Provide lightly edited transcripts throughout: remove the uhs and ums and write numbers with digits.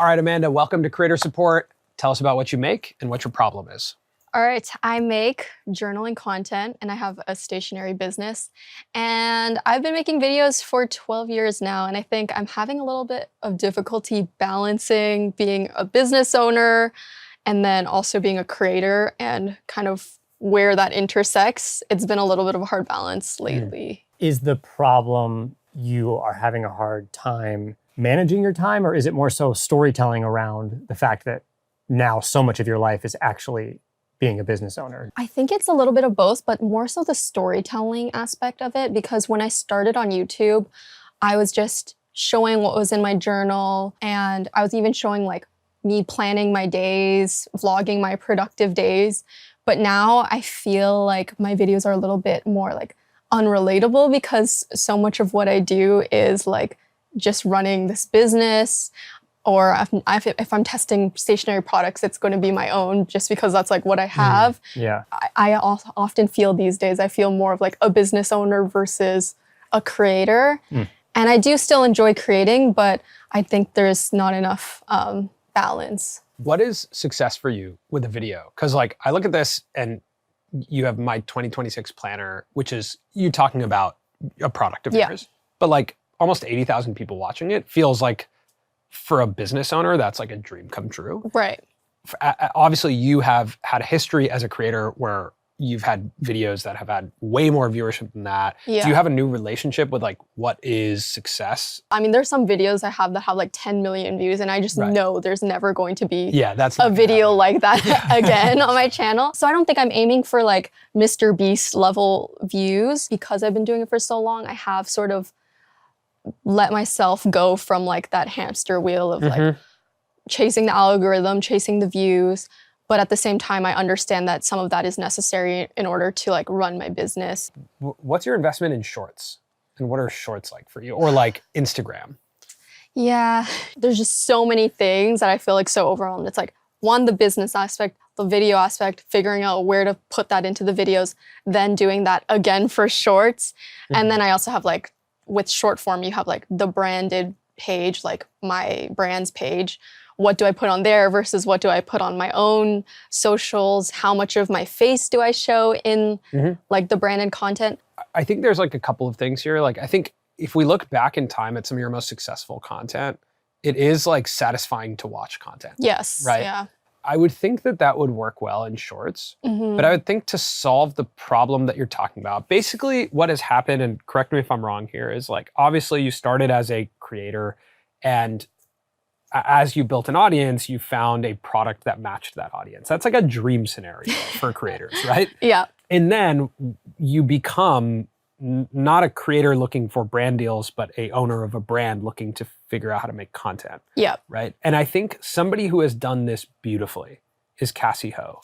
All right, Amanda, welcome to Creator Support. Tell us about what you make and what your problem is. All right, I make journaling content and I have a stationery business. And I've been making videos for 12 years now. And I think I'm having a little bit of difficulty balancing being a business owner and then also being a creator and kind of where that intersects. It's been a little bit of a hard balance lately. Is the problem you are having a hard time managing your time, or is it more so storytelling around the fact that now so much of your life is actually being a business owner? I think it's a little bit of both, but more so the storytelling aspect of it, because when I started on YouTube, I was just showing what was in my journal, and I was even showing like me planning my days, vlogging my productive days. But now I feel like my videos are a little bit more like unrelatable because so much of what I do is like just running this business, or if I'm testing stationery products, it's going to be my own just because that's like what I have. Yeah. I often feel these days, I feel more of like a business owner versus a creator. And I do still enjoy creating, but I think there's not enough balance. What is success for you with a video? Because like I look at this and you have my 2026 planner, which is you talking about a product of yours, but like almost 80,000 people watching it feels like for a business owner, that's like a dream come true. Right. Obviously, you have had a history as a creator where you've had videos that have had way more viewership than that. Yeah. Do you have a new relationship with like what is success? I mean, there's some videos I have that have like 10 million views, and I just know there's never going to be a video like that again on my channel. So I don't think I'm aiming for like Mr. Beast level views. Because I've been doing it for so long, I have sort of let myself go from like that hamster wheel of like chasing the algorithm, chasing the views. But at the same time, I understand that some of that is necessary in order to like run my business. What's your investment in shorts? And what are shorts like for you? Or like Instagram? Yeah, there's just so many things that I feel like so overwhelmed. It's like one, the business aspect, the video aspect, figuring out where to put that into the videos, then doing that again for shorts. And then I also have like, with short form, you have like the branded page, like my brand's page. What do I put on there versus what do I put on my own socials? How much of my face do I show in like the branded content? I think there's like a couple of things here. Like I think if we look back in time at some of your most successful content, it is like satisfying to watch content. Yes. Right? Yeah. I would think that that would work well in shorts, but I would think to solve the problem that you're talking about, basically what has happened, and correct me if I'm wrong here, is like, obviously you started as a creator and as you built an audience, you found a product that matched that audience. That's like a dream scenario for creators, right? Yeah. And then you become not a creator looking for brand deals, but a owner of a brand looking to figure out how to make content. Yeah. Right. And I think somebody who has done this beautifully is Cassie Ho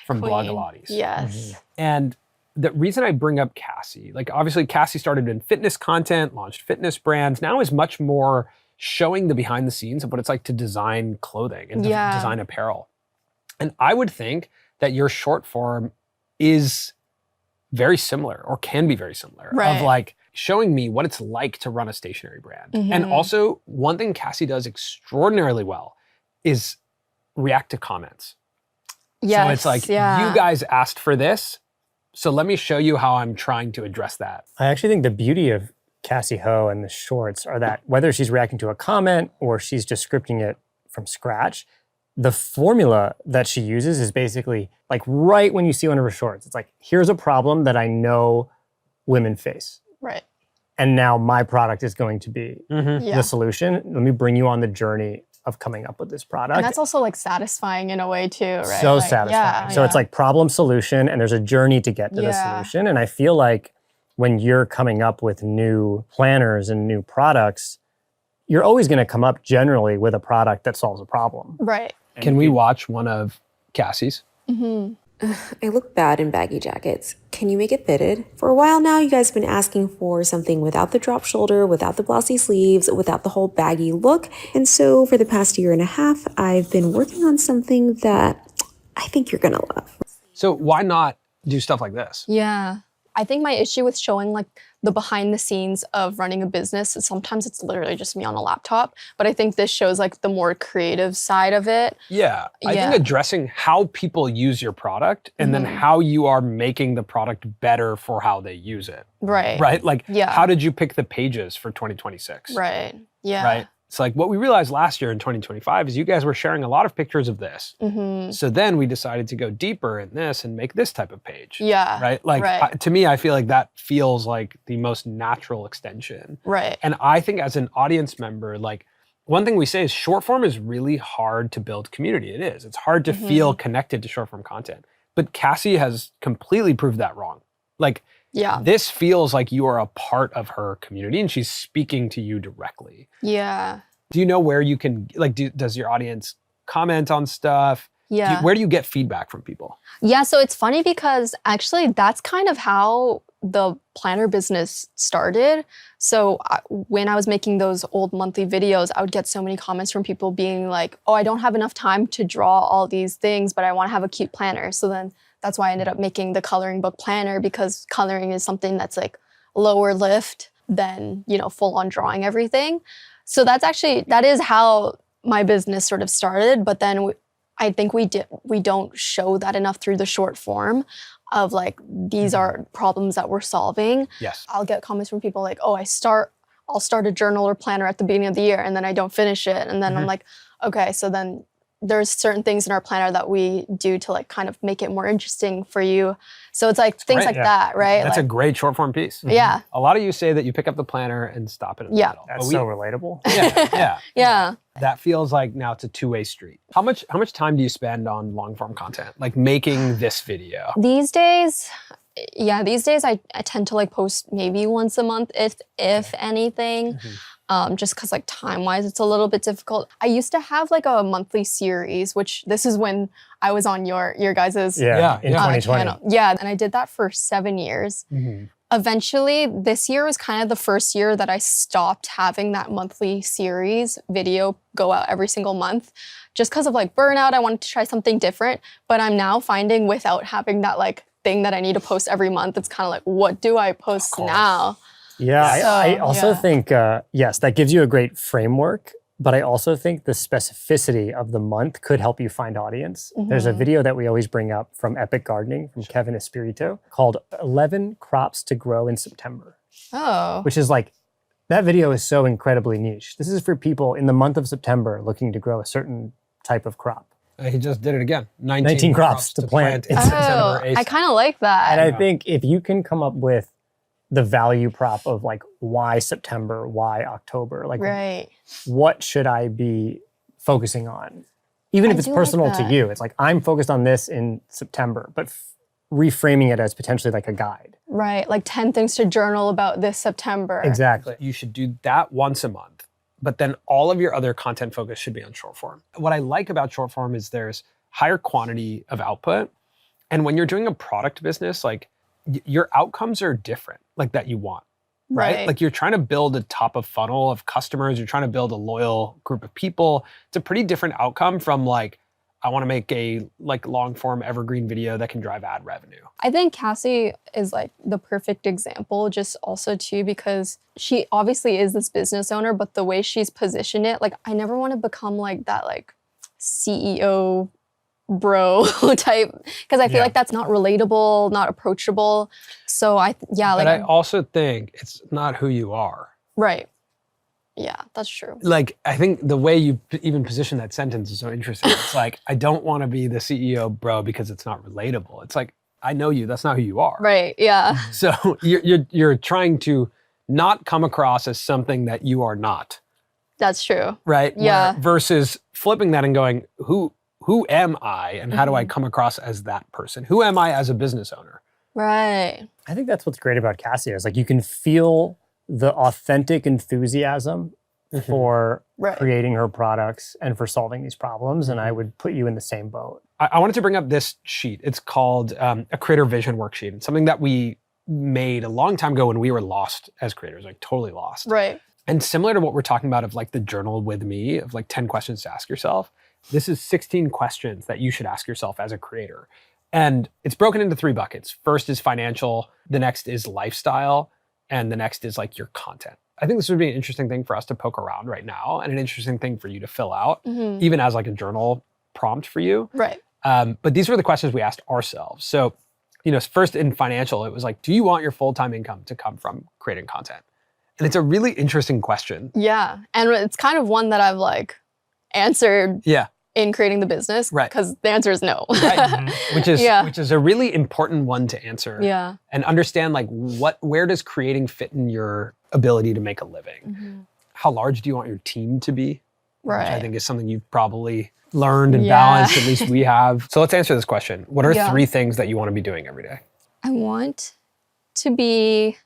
from Blogilates. Yes. And the reason I bring up Cassie, like obviously Cassie started in fitness content, launched fitness brands, now is much more showing the behind the scenes of what it's like to design clothing and design apparel. And I would think that your short form is very similar, or can be very similar, of like showing me what it's like to run a stationery brand. And also one thing Cassie does extraordinarily well is react to comments. Yes. So it's like, you guys asked for this, so let me show you how I'm trying to address that. I actually think the beauty of Cassie Ho and the shorts are that whether she's reacting to a comment or she's just scripting it from scratch, the formula that she uses is basically like right when you see one of her shorts, it's like, here's a problem that I know women face. Right. And now my product is going to be the solution. Let me bring you on the journey of coming up with this product. And that's also like satisfying in a way too, right? So like, satisfying. So it's like problem solution, and there's a journey to get to the solution. And I feel like when you're coming up with new planners and new products, you're always going to come up generally with a product that solves a problem. Right. Can we watch one of Cassie's? I look bad in baggy jackets. Can you make it fitted? For a while now, you guys have been asking for something without the drop shoulder, without the blousy sleeves, without the whole baggy look. And so for the past year and a half, I've been working on something that I think you're gonna love. So why not do stuff like this? Yeah. I think my issue with showing like the behind the scenes of running a business is sometimes it's literally just me on a laptop. But I think this shows like the more creative side of it. Yeah. I think addressing how people use your product and then how you are making the product better for how they use it. Right. Right? Like, how did you pick the pages for 2026? Right. Yeah. Right? It's like what we realized last year in 2025 is you guys were sharing a lot of pictures of this. So then we decided to go deeper in this and make this type of page. Yeah. Right? Like to me, I feel like that feels like the most natural extension. Right. And I think as an audience member, like one thing we say is short form is really hard to build community. It is. It's hard to feel connected to short form content. But Cassie has completely proved that wrong. Like, this feels like you are a part of her community and she's speaking to you directly. Yeah. Do you know where you can, like, does your audience comment on stuff? Yeah. Where do you get feedback from people? Yeah, so it's funny because actually that's kind of how the planner business started. So when I was making those old monthly videos, I would get so many comments from people being like, oh, I don't have enough time to draw all these things, but I want to have a cute planner. So then that's why I ended up making the coloring book planner, because coloring is something that's like lower lift than, you know, full on drawing everything. So that is how my business sort of started. But then I think we don't show that enough through the short form of like, these are problems that we're solving. Yes. I'll get comments from people like, oh, I'll start a journal or planner at the beginning of the year and then I don't finish it. And then I'm like, okay, so then there's certain things in our planner that we do to like kind of make it more interesting for you. So it's like things like that, right? That's like, a great short form piece. Yeah. A lot of you say that you pick up the planner and stop it in the middle. That's so relatable. Yeah. That feels like now it's a two-way street. How much time do you spend on long form content? Like making this video? These days I tend to like post maybe once a month, if anything. Just because like time-wise, it's a little bit difficult. I used to have like a monthly series, which this is when I was on your guys's in 2020. channel. Yeah, and I did that for 7 years. Eventually, this year was kind of the first year that I stopped having that monthly series video go out every single month. Just because of like burnout, I wanted to try something different. But I'm now finding without having that like thing that I need to post every month, it's kind of like, what do I post now? Yeah, I also think, yes, that gives you a great framework, but I also think the specificity of the month could help you find audience. There's a video that we always bring up from Epic Gardening, from Kevin Espirito, called 11 Crops to Grow in September. Oh. Which is like, that video is so incredibly niche. This is for people in the month of September looking to grow a certain type of crop. He just did it again. 19 crops to plant in September. I kind of like that. And I think if you can come up with the value prop of like, why September, why October? Like, what should I be focusing on? Even if it's personal to you, it's like, I'm focused on this in September, but reframing it as potentially like a guide. Right, like 10 things to journal about this September. Exactly. You should do that once a month, but then all of your other content focus should be on short form. What I like about short form is there's higher quantity of output. And when you're doing a product business, like your outcomes are different, like that you want, right? Like you're trying to build a top of funnel of customers. You're trying to build a loyal group of people. It's a pretty different outcome from like, I want to make a like long form evergreen video that can drive ad revenue. I think Cassie is like the perfect example, just also too, because she obviously is this business owner, but the way she's positioned it, like I never want to become like that like CEO bro type, because I feel like that's not relatable, not approachable. So but I also think it's not who you are. Right. Yeah, that's true. Like, I think the way you even position that sentence is so interesting. It's like, I don't want to be the CEO bro because it's not relatable. It's like, I know you, that's not who you are. Right, yeah. So you're trying to not come across as something that you are not. That's true. Right? Yeah. Versus flipping that and going, who am I and how do I come across as that person? Who am I as a business owner? Right. I think that's what's great about Cassie is like you can feel the authentic enthusiasm for creating her products and for solving these problems. And I would put you in the same boat. I wanted to bring up this sheet. It's called a creator vision worksheet. It's something that we made a long time ago when we were lost as creators, like totally lost. Right. And similar to what we're talking about of like the journal with me of like 10 questions to ask yourself, this is 16 questions that you should ask yourself as a creator. And it's broken into 3 buckets. First is financial, the next is lifestyle, and the next is like your content. I think this would be an interesting thing for us to poke around right now and an interesting thing for you to fill out, even as like a journal prompt for you. Right. But these were the questions we asked ourselves. So, first in financial, it was like, do you want your full-time income to come from creating content? And it's a really interesting question. Yeah. And it's kind of one that I've like answered in creating the business. Right. Because the answer is no. Right. Which is a really important one to answer. Yeah. And understand like where does creating fit in your ability to make a living? How large do you want your team to be? Right. Which I think is something you've probably learned and balanced, at least we have. So let's answer this question. What are 3 things that you want to be doing every day? I want to be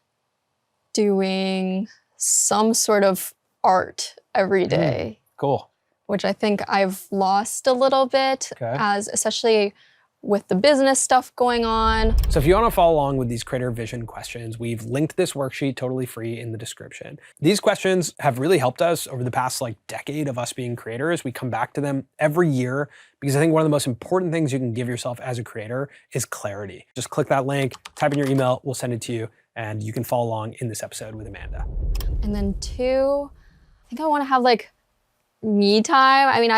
doing some sort of art every day. Cool. Which I think I've lost a little bit, as especially with the business stuff going on. So if you want to follow along with these creator vision questions, we've linked this worksheet totally free in the description. These questions have really helped us over the past like decade of us being creators. We come back to them every year because I think one of the most important things you can give yourself as a creator is clarity. Just click that link, type in your email, we'll send it to you, and you can follow along in this episode with Amanda. And then 2, I think I want to have like me time. I mean,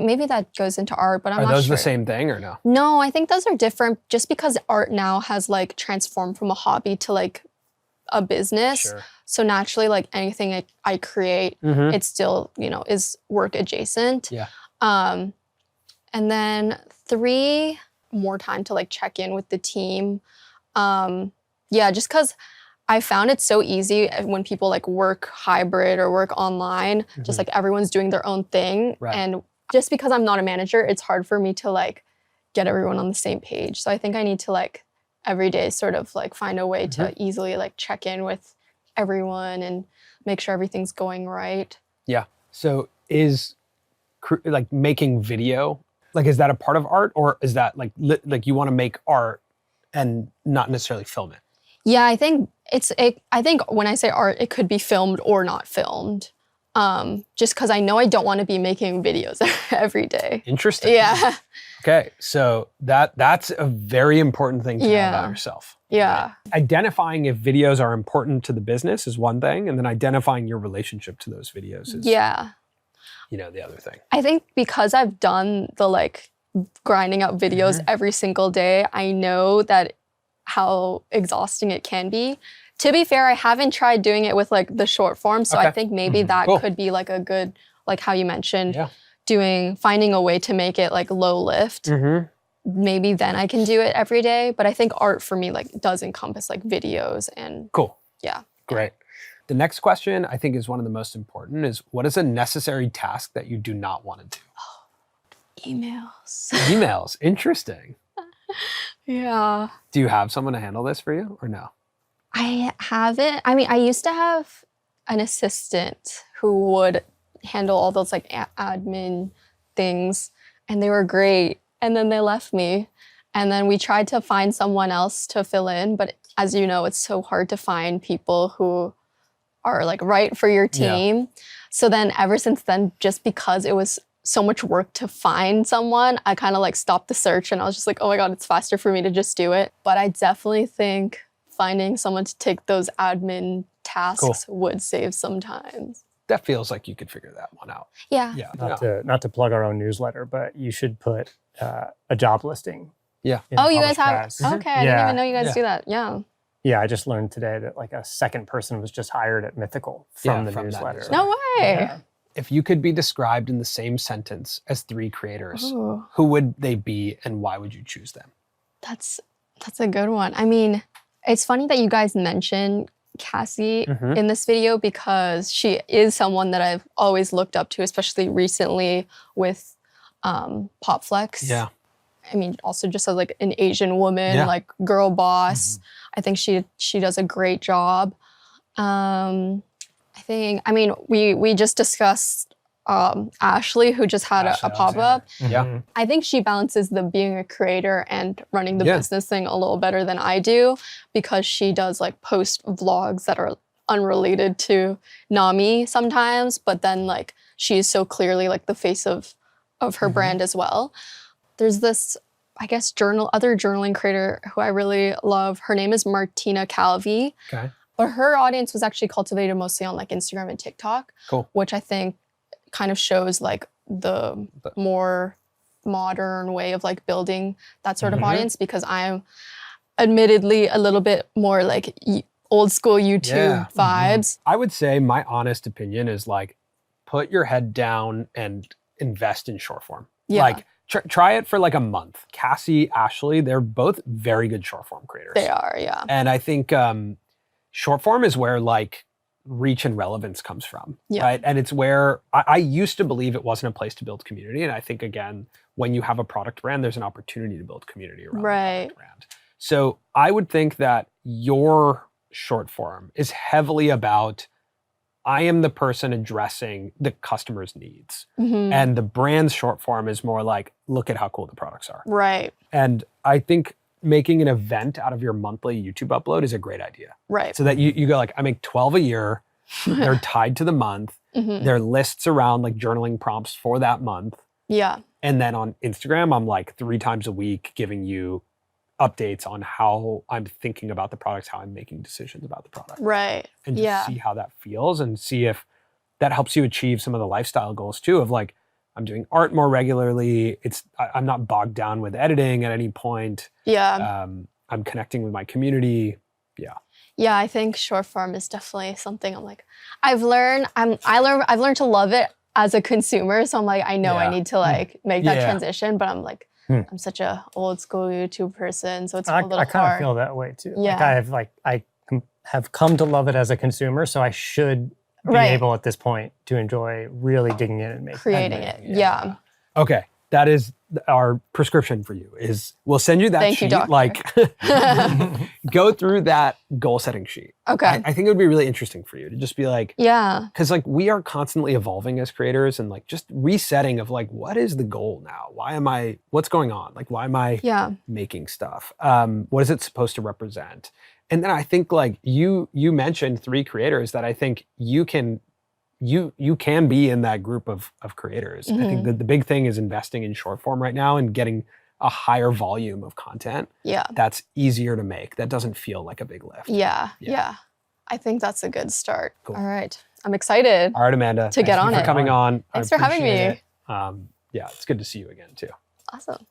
maybe that goes into art, but I'm not sure. Are those the same thing or no? No, I think those are different just because art now has like transformed from a hobby to like a business. Sure. So naturally, like anything I create, it still, is work adjacent. Yeah. And then 3, more time to like check in with the team. Just because I found it so easy when people like work hybrid or work online, just like everyone's doing their own thing. Right. And just because I'm not a manager, it's hard for me to like get everyone on the same page. So I think I need to like every day sort of like find a way to easily like check in with everyone and make sure everything's going right. Yeah. So is like making video, like is that a part of art, or is that like you want to make art and not necessarily film it? Yeah, I think I think when I say art, it could be filmed or not filmed. Just because I know I don't want to be making videos every day. Interesting. Yeah. Okay, so that's a very important thing to know about yourself. Yeah. Right? Identifying if videos are important to the business is one thing, and then identifying your relationship to those videos is the other thing. I think because I've done the like grinding out videos every single day, I know that how exhausting it can be. To be fair, I haven't tried doing it with like the short form, so I think maybe that could be like a good, like how you mentioned, finding a way to make it like low lift. Maybe then I can do it every day. But I think art for me like does encompass like videos and Great. The next question I think is one of the most important is, what is a necessary task that you do not want to do? Emails. Emails, interesting. Yeah. Do you have someone to handle this for you or no? I haven't. I mean, I used to have an assistant who would handle all those like admin things, and they were great. And then they left me. And then we tried to find someone else to fill in, but as you know, it's so hard to find people who are like right for your team. So then ever since then, just because it was so much work to find someone, I kind of like stopped the search and I was just like, oh my God, it's faster for me to just do it. But I definitely think finding someone to take those admin tasks would save some time. That feels like you could figure that one out. Yeah. Not to plug our own newsletter, but you should put a job listing. Yeah. Oh, you guys have? Press. Okay, I didn't even know you guys do that. Yeah. Yeah, I just learned today that like a second person was just hired at Mythical from the newsletter. No way. Yeah. If you could be described in the same sentence as 3 creators, who would they be and why would you choose them? That's a good one. I mean, it's funny that you guys mentioned Cassie in this video because she is someone that I've always looked up to, especially recently with PopFlex. Yeah. I mean, also just as like an Asian woman, like girl boss. I think she does a great job. I mean, we just discussed Ashley, who just had a pop-up. Yeah. I think she balances the being a creator and running the business thing a little better than I do because she does like post vlogs that are unrelated to Nami sometimes, but then like she's so clearly like the face of her brand as well. There's this, I guess, other journaling creator who I really love. Her name is Martina Calvi. Okay. But her audience was actually cultivated mostly on like Instagram and TikTok. Cool. Which I think kind of shows like the more modern way of like building that sort of audience, because I'm admittedly a little bit more like old school YouTube vibes. I would say my honest opinion is like, put your head down and invest in short form. Yeah. Like try it for like a month. Cassie, Ashley, they're both very good short form creators. They are, yeah. And I think short form is where like reach and relevance comes from, right? And it's where I used to believe it wasn't a place to build community. And I think, again, when you have a product brand, there's an opportunity to build community around the product brand. So I would think that your short form is heavily about, I am the person addressing the customer's needs. And the brand's short form is more like, look at how cool the products are. Right. And I think making an event out of your monthly YouTube upload is a great idea. Right. So that you go like, I make 12 a year, they're tied to the month, there are lists around like journaling prompts for that month. Yeah. And then on Instagram, I'm like 3 times a week giving you updates on how I'm thinking about the products, how I'm making decisions about the product. Right. And just see how that feels and see if that helps you achieve some of the lifestyle goals too, of like, I'm doing art more regularly. I'm not bogged down with editing at any point. Yeah. I'm connecting with my community. Yeah. Yeah, I think short form is definitely something I'm like, I've learned to love it as a consumer. So I'm like, I know I need to like make that transition, but I'm like, I'm such a old school YouTube person, so it's a little hard. I kind of feel that way too. Yeah. I have come to love it as a consumer, so I should be able at this point to enjoy really digging in and creating it. Yeah. Okay, that is our prescription for you. Is we'll send you that Thank sheet. you, doctor. Like, go through that goal setting sheet. Okay. I think it would be really interesting for you to just be like, Yeah. because like we are constantly evolving as creators, and like just resetting of like, what is the goal now? What's going on? Like, why am I making stuff? What is it supposed to represent? And then I think like you mentioned 3 creators that I think you can be in that group of creators. I think that the big thing is investing in short form right now and getting a higher volume of content. Yeah. That's easier to make. That doesn't feel like a big lift. Yeah. I think that's a good start. Cool. All right. I'm excited. All right, Amanda. To get on Thank you for coming on. Thanks for having me. Yeah, it's good to see you again too. Awesome.